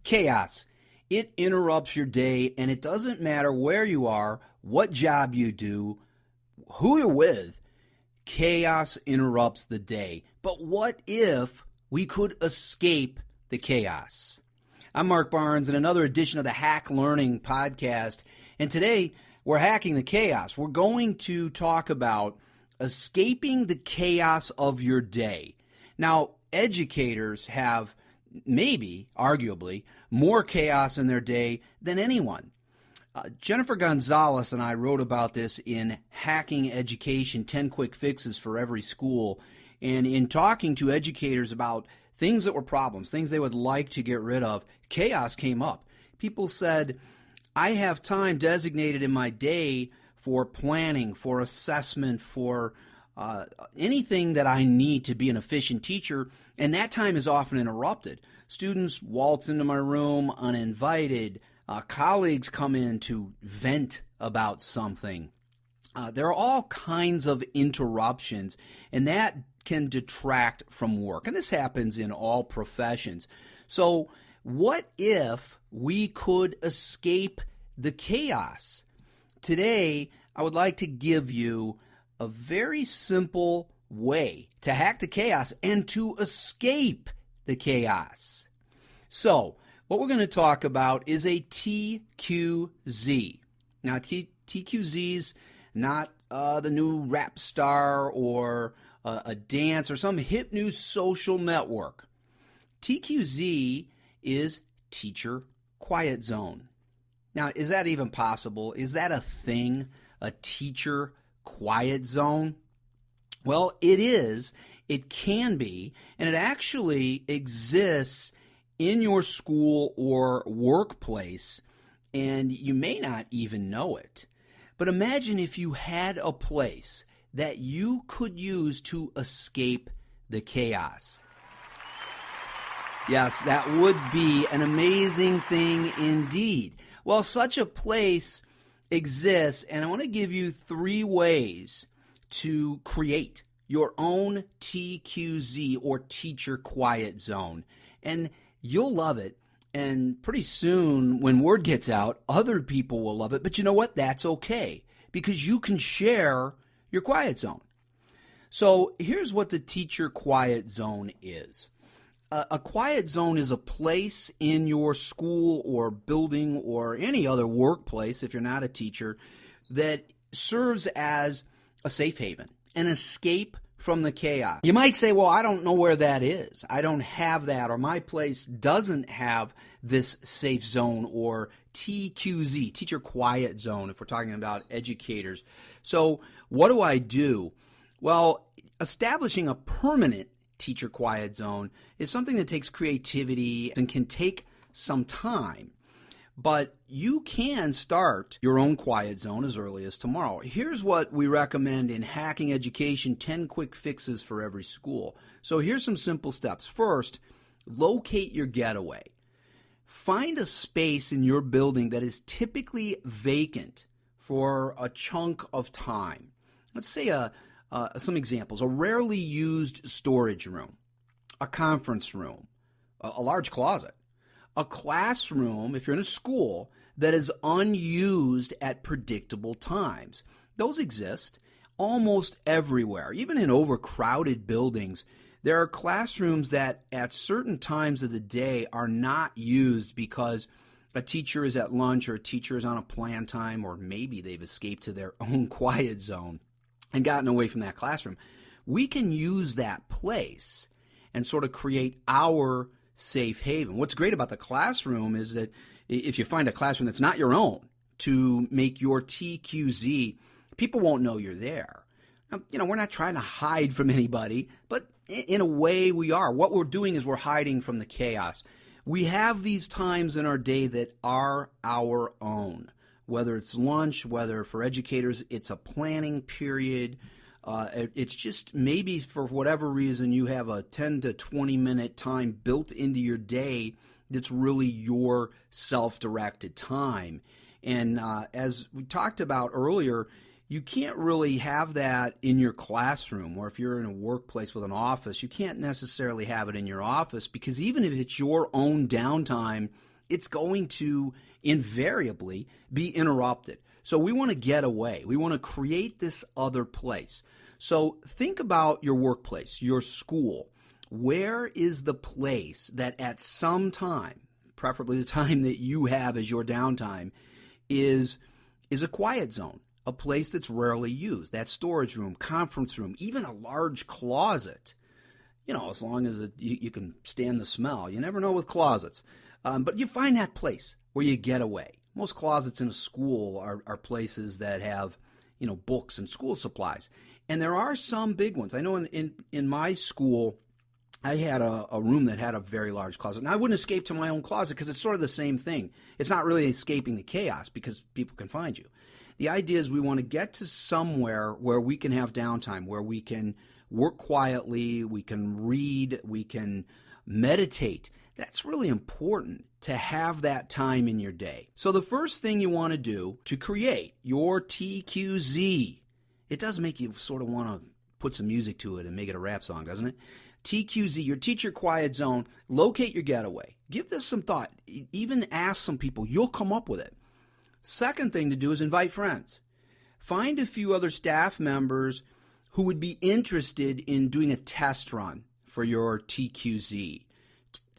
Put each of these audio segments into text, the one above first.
Chaos. It interrupts your day, and it doesn't matter where you are, what job you do, who you're with. Chaos interrupts the day. But what if we could escape the chaos? I'm Mark Barnes in another edition of the Hack Learning Podcast, and today we're hacking the chaos. We're going to talk about escaping the chaos of your day. Now, educators have maybe, arguably, more chaos in their day than anyone. Jennifer Gonzalez and I wrote about this in Hacking Education, 10 Quick Fixes for Every School. And in talking to educators about things that were problems, things they would like to get rid of, chaos came up. People said, I have time designated in my day for planning, for assessment, for anything that I need to be an efficient teacher, and that time is often interrupted. Students waltz into my room uninvited. Colleagues come in to vent about something. There are all kinds of interruptions, and that can detract from work. And this happens in all professions. So what if we could escape the chaos? Today, I would like to give you a very simple way to hack the chaos and to escape the chaos. So, what we're going to talk about is a TQZ. Now, TQZ's not the new rap star or a dance or some hip new social network. TQZ is Teacher Quiet Zone. Now, is that even possible? Is that a thing, a teacher quiet zone? Well, it is. It can be, and it actually exists in your school or workplace, and you may not even know it. But imagine if you had a place that you could use to escape the chaos. Yes, that would be an amazing thing indeed. Well, such a place exists, and I want to give you 3 ways to create your own TQZ or Teacher Quiet Zone. And you'll love it, and pretty soon when word gets out, other people will love it. But you know what? That's okay, because you can share your quiet zone. So here's what the Teacher Quiet Zone is. A quiet zone is a place in your school or building or any other workplace, if you're not a teacher, that serves as a safe haven, an escape from the chaos. You might say, well, I don't know where that is. I don't have that, or my place doesn't have this safe zone or TQZ, Teacher Quiet Zone, if we're talking about educators. So what do I do? Well, establishing a permanent Teacher Quiet Zone is something that takes creativity and can take some time. But you can start your own quiet zone as early as tomorrow. Here's what we recommend in Hacking Education, 10 Quick Fixes for Every School. So here's some simple steps. First, locate your getaway. Find a space in your building that is typically vacant for a chunk of time. Let's say some examples: a rarely used storage room, a conference room, a large closet, a classroom, if you're in a school, that is unused at predictable times. Those exist almost everywhere. Even in overcrowded buildings, there are classrooms that at certain times of the day are not used because a teacher is at lunch or a teacher is on a plan time, or maybe they've escaped to their own quiet zone and gotten away from that classroom. We can use that place and sort of create our safe haven. What's great about the classroom is that if you find a classroom that's not your own to make your TQZ, people won't know you're there. Now, we're not trying to hide from anybody, but in a way we are. What we're doing is we're hiding from the chaos. We have these times in our day that are our own. Whether it's lunch, whether for educators it's a planning period, it's just maybe for whatever reason you have a 10 to 20 minute time built into your day that's really your self-directed time. And as we talked about earlier, you can't really have that in your classroom, or if you're in a workplace with an office, you can't necessarily have it in your office, because even if it's your own downtime it's going to invariably be interrupted. So we want to get away. We want to create this other place. So think about your workplace, your school. Where is the place that at some time, preferably the time that you have as your downtime, is a quiet zone, a place that's rarely used? That storage room, conference room, even a large closet. As long as you can stand the smell. You never know with closets. But you find that place where you get away. Most closets in a school are places that have, books and school supplies. And there are some big ones. I know in my school, I had a room that had a very large closet. And I wouldn't escape to my own closet because it's sort of the same thing. It's not really escaping the chaos because people can find you. The idea is we want to get to somewhere where we can have downtime, where we can work quietly, we can read, we can meditate. That's really important to have that time in your day. So the first thing you want to do to create your TQZ, it does make you sort of want to put some music to it and make it a rap song, doesn't it? TQZ, your teacher quiet zone, locate your getaway. Give this some thought. Even ask some people. You'll come up with it. Second thing to do is invite friends. Find a few other staff members who would be interested in doing a test run for your TQZ.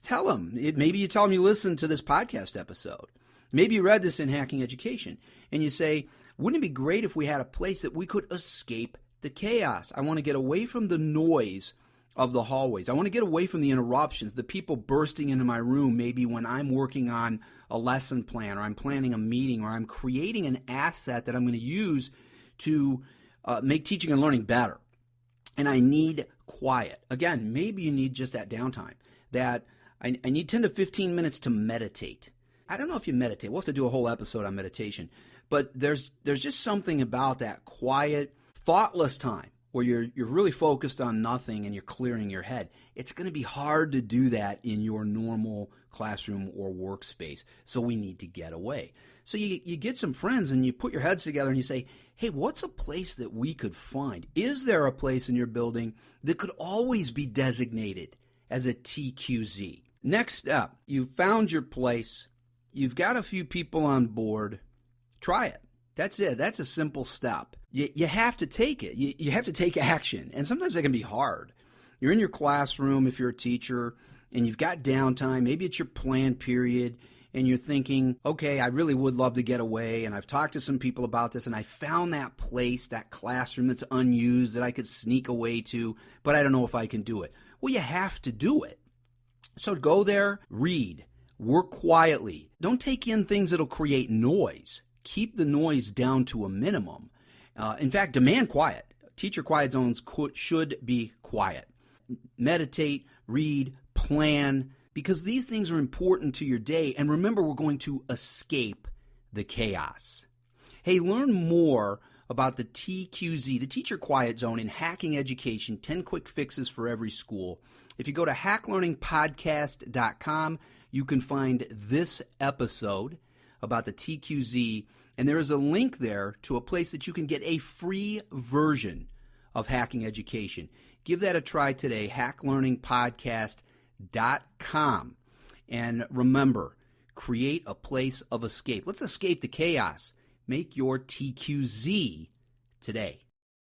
Tell them. Maybe you tell them you listened to this podcast episode. Maybe you read this in Hacking Education. And you say, wouldn't it be great if we had a place that we could escape the chaos? I want to get away from the noise of the hallways. I want to get away from the interruptions, the people bursting into my room maybe when I'm working on a lesson plan or I'm planning a meeting or I'm creating an asset that I'm going to use to make teaching and learning better. And I need quiet. Again, maybe you need just that downtime, that I need 10 to 15 minutes to meditate. I don't know if you meditate. We'll have to do a whole episode on meditation. But there's just something about that quiet, thoughtless time where you're really focused on nothing and you're clearing your head. It's going to be hard to do that in your normal classroom or workspace. So we need to get away. So you get some friends and you put your heads together and you say, hey, what's a place that we could find? Is there a place in your building that could always be designated as a TQZ? Next step, you've found your place. You've got a few people on board. Try it. That's it. That's a simple step. You have to take it. You have to take action. And sometimes that can be hard. You're in your classroom if you're a teacher and you've got downtime. Maybe it's your planned period and you're thinking, okay, I really would love to get away. And I've talked to some people about this and I found that place, that classroom that's unused that I could sneak away to, but I don't know if I can do it. Well, you have to do it. So go there, read, work quietly. Don't take in things that'll create noise. Keep the noise down to a minimum. In fact, demand quiet. Teacher quiet zones should be quiet. Meditate, read, plan, because these things are important to your day. And remember, we're going to escape the chaos. Hey, learn more about the TQZ, the Teacher Quiet Zone in Hacking Education, 10 quick fixes for every school. If you go to hacklearningpodcast.com, you can find this episode about the TQZ, and there is a link there to a place that you can get a free version of Hacking Education. Give that a try today, hacklearningpodcast.com. And remember, create a place of escape. Let's escape the chaos. Make your TQZ today.